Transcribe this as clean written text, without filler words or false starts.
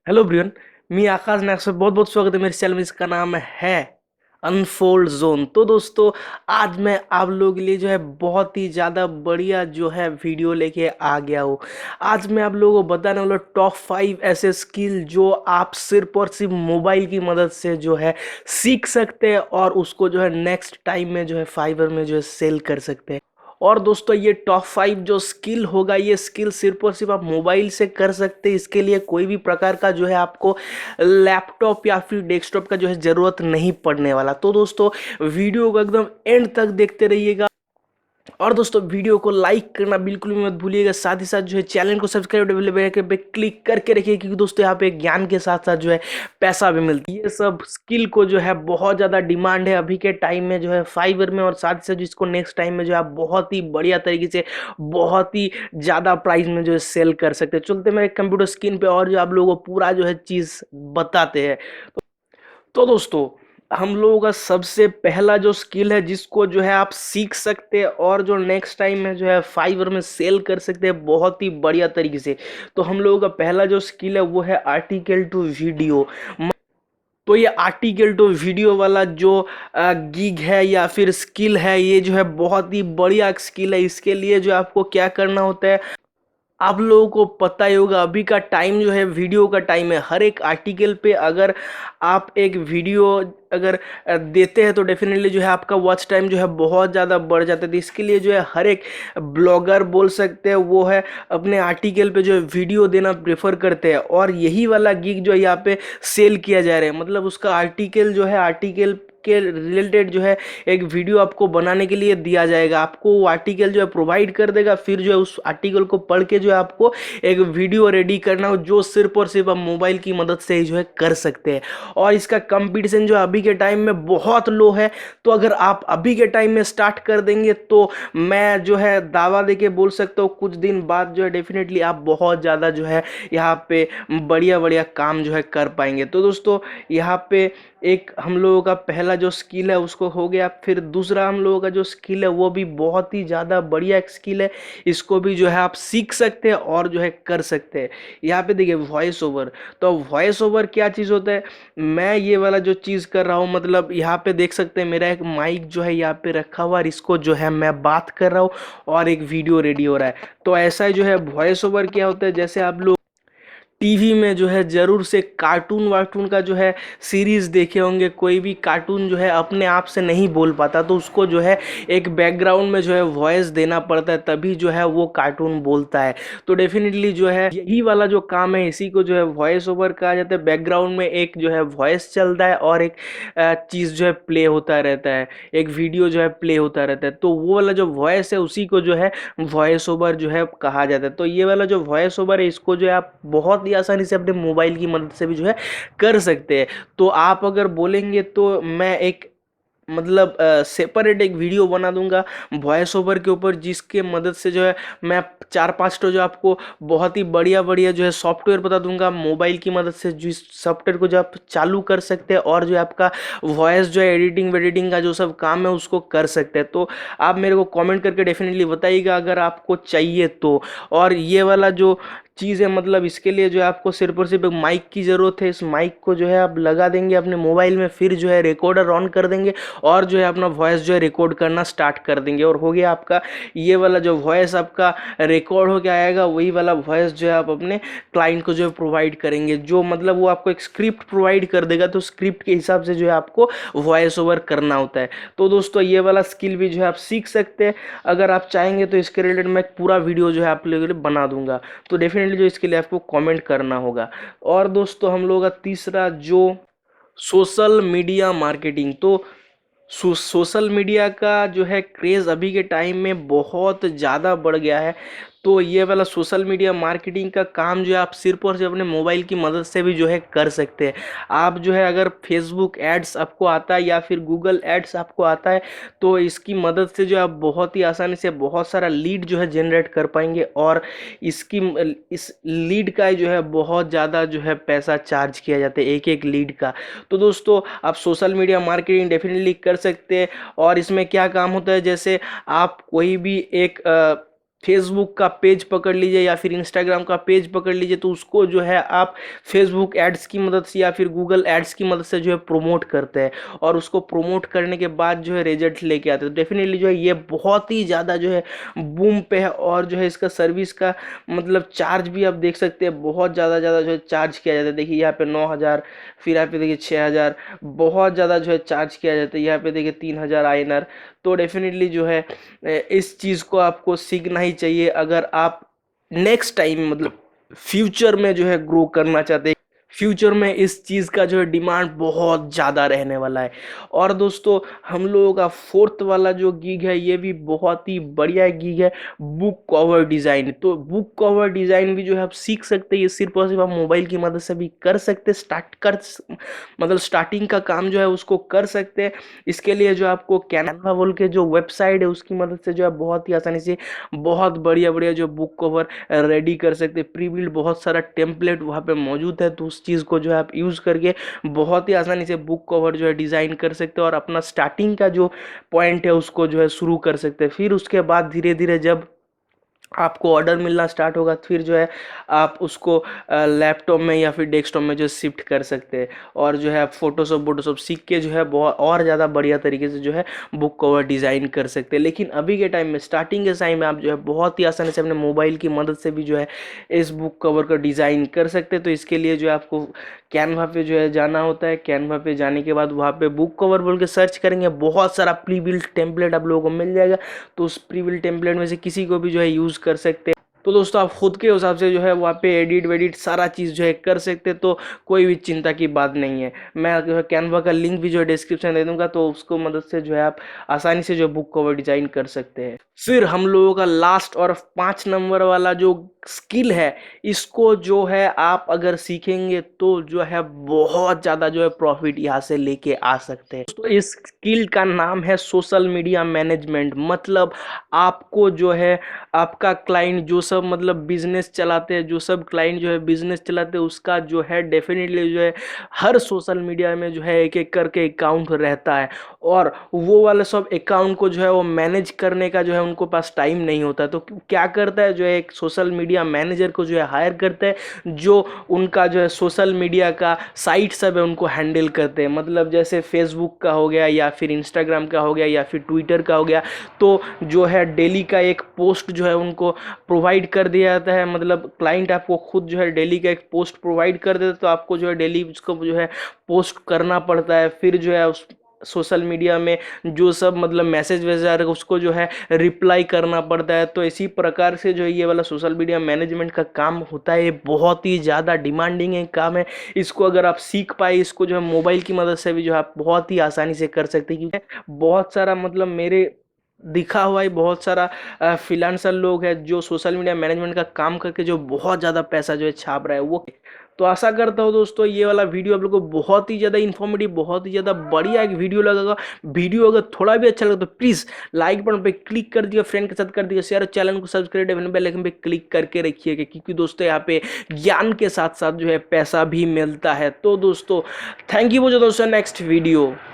Hello Brian. मी आकाश नाग से बहुत बहुत स्वागत है मेरे चैनल में। इसका नाम है अनफोल्ड जोन। तो दोस्तों, आज मैं आप लोगों के लिए जो है बहुत ही ज़्यादा बढ़िया जो है वीडियो लेके आ गया हूँ। आज मैं आप लोगों को बताने वाला टॉप 5 ऐसे स्किल जो आप सिर्फ और सिर्फ मोबाइल की मदद से जो है सीख सकते हैं और उसको जो है नेक्स्ट टाइम में जो है फाइवर में जो है सेल कर सकते हैं। और दोस्तों, ये टॉप 5 जो स्किल होगा, ये स्किल सिर्फ और सिर्फ आप मोबाइल से कर सकते हैं। इसके लिए कोई भी प्रकार का जो है आपको लैपटॉप या फिर डेस्कटॉप का जो है ज़रूरत नहीं पड़ने वाला। तो दोस्तों, वीडियो को एकदम एंड तक देखते रहिएगा। और दोस्तों, वीडियो को लाइक करना बिल्कुल भी मत भूलिएगा। साथ ही साथ जो है चैनल को सब्सक्राइब पे क्लिक करके रखिए, क्योंकि दोस्तों यहाँ पे ज्ञान के साथ साथ जो है पैसा भी मिलता है। ये सब स्किल को जो है बहुत ज़्यादा डिमांड है अभी के टाइम में जो है फाइवर में, और साथ ही साथ जिसको नेक्स्ट टाइम में जो है आप बहुत ही बढ़िया तरीके से बहुत ही ज़्यादा प्राइस में जो है सेल कर सकते हैं। चलते मेरे कंप्यूटर स्क्रीन पे और जो आप लोगों को पूरा जो है चीज़ बताते हैं। तो दोस्तों, हम लोगों का सबसे पहला जो स्किल है जिसको जो है आप सीख सकते हैं और जो नेक्स्ट टाइम में जो है फाइवर में सेल कर सकते हैं बहुत ही बढ़िया तरीके से। तो हम लोगों का पहला जो स्किल है वो है आर्टिकल टू वीडियो। तो ये आर्टिकल टू वीडियो वाला जो गिग है या फिर स्किल है, ये जो है बहुत ही बढ़िया स्किल है। इसके लिए जो आपको क्या करना होता है, आप लोगों को पता ही होगा अभी का टाइम जो है वीडियो का टाइम है। हर एक आर्टिकल पे अगर आप एक वीडियो अगर देते हैं तो डेफिनेटली जो है आपका वॉच टाइम जो है बहुत ज़्यादा बढ़ जाता है। तो इसके लिए जो है हर एक ब्लॉगर बोल सकते हैं वो है अपने आर्टिकल पे जो है वीडियो देना प्रेफर करते हैं, और यही वाला गिग जो है यहाँ पे सेल किया जा रहा है। मतलब उसका आर्टिकल जो है आर्टिकल के रिलेटेड जो है एक वीडियो आपको बनाने के लिए दिया जाएगा। आपको वो आर्टिकल जो है प्रोवाइड कर देगा, फिर जो है उस आर्टिकल को पढ़ के जो है आपको एक वीडियो रेडी करना हो, जो सिर्फ और सिर्फ आप मोबाइल की मदद से ही जो है कर सकते हैं। और इसका कंपटीशन जो अभी के टाइम में बहुत लो है। तो अगर आप अभी के टाइम में स्टार्ट कर देंगे तो मैं जो है दावा देके बोल सकता हूँ कुछ दिन बाद जो है डेफिनेटली आप बहुत ज़्यादा जो है यहाँ पे बढ़िया बढ़िया काम जो है कर पाएंगे। तो दोस्तों, यहाँ पे एक हम लोगों का पहला जो स्किल है उसको हो गया। फिर दूसरा हम लोगों का जो स्किल है वो भी बहुत ही ज़्यादा बढ़िया एक स्किल है। इसको भी जो है आप सीख सकते हैं और जो है कर सकते हैं। यहाँ पे देखिए वॉइस ओवर। तो वॉइस ओवर क्या चीज़ होता है, मैं ये वाला जो चीज़ कर रहा हूँ, मतलब यहाँ पे देख सकते हैं मेरा एक माइक जो है यहाँ पे रखा हुआ है, इसको जो है मैं बात कर रहा हूँ और एक वीडियो रेडी हो रहा है। तो ऐसा जो है वॉइस ओवर क्या होता है, जैसे आप लोग टीवी में जो है जरूर से कार्टून वार्टून का जो है सीरीज देखे होंगे। कोई भी कार्टून जो है अपने आप से नहीं बोल पाता, तो उसको जो है एक बैकग्राउंड में जो है वॉइस देना पड़ता है, तभी जो है वो कार्टून बोलता है। तो डेफिनेटली जो है यही वाला जो काम है इसी को जो है वॉइस ओवर कहा जाता है। बैकग्राउंड में एक जो है वॉइस चलता है और एक चीज़ जो है प्ले होता रहता है, एक वीडियो जो है प्ले होता रहता है। तो वो वाला जो वॉइस है उसी को जो है वॉइस ओवर जो है कहा जाता है। तो ये वाला जो वॉइस ओवर है इसको जो है आप बहुत ही आसानी से अपने मोबाइल की मदद से भी जो है कर सकते हैं। तो आप अगर बोलेंगे तो मैं एक मतलब सेपरेट एक वीडियो बना दूंगा वॉइस ओवर के ऊपर, जिसके मदद से जो है मैं 4-5 तो जो आपको बहुत ही बढ़िया बढ़िया जो है सॉफ्टवेयर बता दूंगा मोबाइल की मदद से, जिस सॉफ्टवेयर को जो आप चालू कर सकते हैं और जो है आपका वॉइस जो है एडिटिंग वेडिटिंग का जो सब काम है उसको कर सकते हैं। तो आप मेरे को कमेंट करके डेफिनेटली बताइएगा अगर आपको चाहिए तो। और ये वाला जो चीज़ है, मतलब इसके लिए जो है आपको सिर्फ और सिर्फ एक माइक की ज़रूरत है। इस माइक को जो है आप लगा देंगे अपने मोबाइल में, फिर जो है रिकॉर्डर ऑन कर देंगे और जो है अपना वॉइस जो है रिकॉर्ड करना स्टार्ट कर देंगे, और हो गया आपका ये वाला जो वॉइस आपका रिकॉर्ड हो के आएगा, वही वाला वॉइस जो है आप अपने क्लाइंट को जो है प्रोवाइड करेंगे। जो मतलब वो आपको एक स्क्रिप्ट प्रोवाइड कर देगा, तो स्क्रिप्ट के हिसाब से जो है आपको वॉइस ओवर करना होता है। तो दोस्तों, ये वाला स्किल भी जो है आप सीख सकते हैं। अगर आप चाहेंगे तो इसके रिलेटेड मैं एक पूरा वीडियो जो है आप लोगों के लिए बना दूंगा। तो डेफिनेटली जो इसके लिए आपको कमेंट करना होगा। और दोस्तों, हम लोगों का तीसरा जो सोशल मीडिया मार्केटिंग। तो सोशल मीडिया का जो है क्रेज़ अभी के टाइम में बहुत ज़्यादा बढ़ गया है। तो ये वाला सोशल मीडिया मार्केटिंग का काम जो है आप सिर्फ और सिर्फ अपने मोबाइल की मदद से भी जो है कर सकते हैं। आप जो है अगर फेसबुक एड्स आपको आता है या फिर गूगल एड्स आपको आता है, तो इसकी मदद से जो आप बहुत ही आसानी से बहुत सारा लीड जो है जनरेट कर पाएंगे, और इसकी इस लीड का जो है बहुत ज़्यादा जो है पैसा चार्ज किया जाता है एक एक लीड का। तो दोस्तों, आप सोशल मीडिया मार्केटिंग डेफिनेटली कर सकते हैं। और इसमें क्या काम होता है, जैसे आप कोई भी एक फेसबुक का पेज पकड़ लीजिए या फिर इंस्टाग्राम का पेज पकड़ लीजिए, तो उसको जो है आप फेसबुक एड्स की मदद से या फिर गूगल एड्स की मदद से जो है प्रोमोट करते हैं, और उसको प्रोमोट करने के बाद जो है रिजल्ट लेके आते हैं। तो डेफिनेटली जो है ये बहुत ही ज़्यादा जो है बूम पे है, और जो है इसका सर्विस का मतलब चार्ज भी आप देख सकते हैं, बहुत ज़्यादा ज़्यादा जो है चार्ज किया जाता है। देखिए यहाँ पे 9,000, फिर यहाँ पे देखिए 6,000, बहुत ज़्यादा जो है चार्ज किया जाता है। यहाँ पे देखिए 3,000 आईएनआर। तो डेफिनेटली जो है इस चीज़ को आपको सीखना ही चाहिए अगर आप नेक्स्ट टाइम मतलब फ्यूचर में जो है ग्रो करना चाहते हैं। फ्यूचर में इस चीज़ का जो है डिमांड बहुत ज़्यादा रहने वाला है। और दोस्तों, हम लोगों का फोर्थ वाला जो गीग है ये भी बहुत ही बढ़िया गीग है, बुक कवर डिज़ाइन। तो बुक कवर डिज़ाइन भी जो है आप सीख सकते हैं। ये सिर्फ और सिर्फ आप मोबाइल की मदद से भी कर सकते हैं। मतलब स्टार्टिंग का काम जो है उसको कर सकते हैं। इसके लिए जो आपको कैनवा बोल के जो वेबसाइट है उसकी मदद से जो है बहुत ही आसानी से बहुत बढ़िया बढ़िया जो बुक कवर रेडी कर सकते हैं। प्री बिल्ड बहुत सारा टेम्पलेट वहाँ पे मौजूद है, तो उस चीज़ को जो है आप यूज़ करके बहुत ही आसानी से बुक कवर जो है डिज़ाइन कर सकते हैं, और अपना स्टार्टिंग का जो पॉइंट है उसको जो है शुरू कर सकते हैं। फिर उसके बाद धीरे धीरे जब आपको ऑर्डर मिलना स्टार्ट होगा, फिर जो है आप उसको लैपटॉप में या फिर डेस्कटॉप में जो शिफ्ट कर सकते हैं, और जो है आप फोटोशॉप वोटोशॉप सीख के जो है बहुत और ज़्यादा बढ़िया तरीके से जो है बुक कवर डिज़ाइन कर सकते हैं। लेकिन अभी के टाइम में, स्टार्टिंग के टाइम में आप जो है बहुत ही आसानी से अपने मोबाइल की मदद से भी जो है इस बुक कवर को डिज़ाइन कर सकते हैं। तो इसके लिए जो है आपको कैनवा पे जो है जाना होता है। कैनवा पे जाने के बाद वहाँ पे बुक कवर बोल के सर्च करेंगे, बहुत सारा प्री बिल्ट टेम्पलेट आप लोगों को मिल जाएगा। तो उस प्री बिल्ट टेम्पलेट में से किसी को भी जो है यूज़ कर सकते हैं। तो दोस्तों, आप खुद के हिसाब से जो है वहाँ पे एडिट वेडिट सारा चीज़ जो है कर सकते हैं। तो कोई भी चिंता की बात नहीं है। मैं जो है कैनवा का लिंक भी जो है डिस्क्रिप्शन दे दूंगा, तो उसको मदद से जो है आप आसानी से जो बुक कवर डिजाइन कर सकते हैं। फिर हम लोगों का लास्ट और 5 नंबर वाला जो स्किल है, इसको जो है आप अगर सीखेंगे तो जो है बहुत ज़्यादा जो है प्रॉफिट यहाँ से लेके आ सकते हैं। तो इस स्किल का नाम है सोशल मीडिया मैनेजमेंट। मतलब आपको जो है आपका क्लाइंट जो सब मतलब बिजनेस चलाते हैं, जो सब क्लाइंट जो है बिजनेस चलाते हैं, उसका जो है डेफिनेटली जो है हर सोशल मीडिया में जो है एक एक करके अकाउंट रहता है, और वो वाले सब अकाउंट को जो है वो मैनेज करने का जो है उनको पास टाइम नहीं होता। तो क्या करता है, जो है एक सोशल मीडिया मैनेजर को जो है हायर करता है, जो उनका जो है सोशल मीडिया का साइट सब है उनको हैंडल करते हैं। मतलब जैसे फेसबुक का हो गया, या फिर इंस्टाग्राम का हो गया, या फिर ट्विटर का हो गया। तो जो है डेली का एक पोस्ट जो है उनको प्रोवाइड कर दिया जाता है। मतलब क्लाइंट आपको खुद जो है डेली का एक पोस्ट प्रोवाइड कर देता है, तो आपको जो है डेली उसको जो है पोस्ट करना पड़ता है। फिर जो है उस सोशल मीडिया में जो सब मतलब मैसेज वैसेज आ रहे हैं उसको जो है रिप्लाई करना पड़ता है। तो इसी प्रकार से जो ये वाला सोशल मीडिया मैनेजमेंट का काम होता है। ये बहुत ही ज़्यादा डिमांडिंग है काम है। इसको अगर आप सीख पाए, इसको जो है मोबाइल की मदद से भी जो है आप बहुत ही आसानी से कर सकते हैं। क्योंकि बहुत सारा मतलब मेरे दिखा हुआ है, बहुत सारा फ्रीलांसर लोग हैं जो सोशल मीडिया मैनेजमेंट का काम करके जो बहुत ज़्यादा पैसा जो है छाप रहा है वो। तो आशा करता हूँ दोस्तों ये वाला वीडियो आप लोगों को बहुत ही ज़्यादा इन्फॉर्मेटिव, बहुत ही ज़्यादा बढ़िया एक वीडियो लगेगा। वीडियो अगर थोड़ा भी अच्छा लगे तो प्लीज़ लाइक बटन पे क्लिक कर दिया, फ्रेंड के साथ कर दिया शेयर, चैनल को सब्सक्राइब, बेल आइकन पे क्लिक करके रखिएगा, क्योंकि दोस्तों यहाँ पे ज्ञान के साथ साथ जो है पैसा भी मिलता है। तो दोस्तों थैंक यू, दोस्तों नेक्स्ट वीडियो।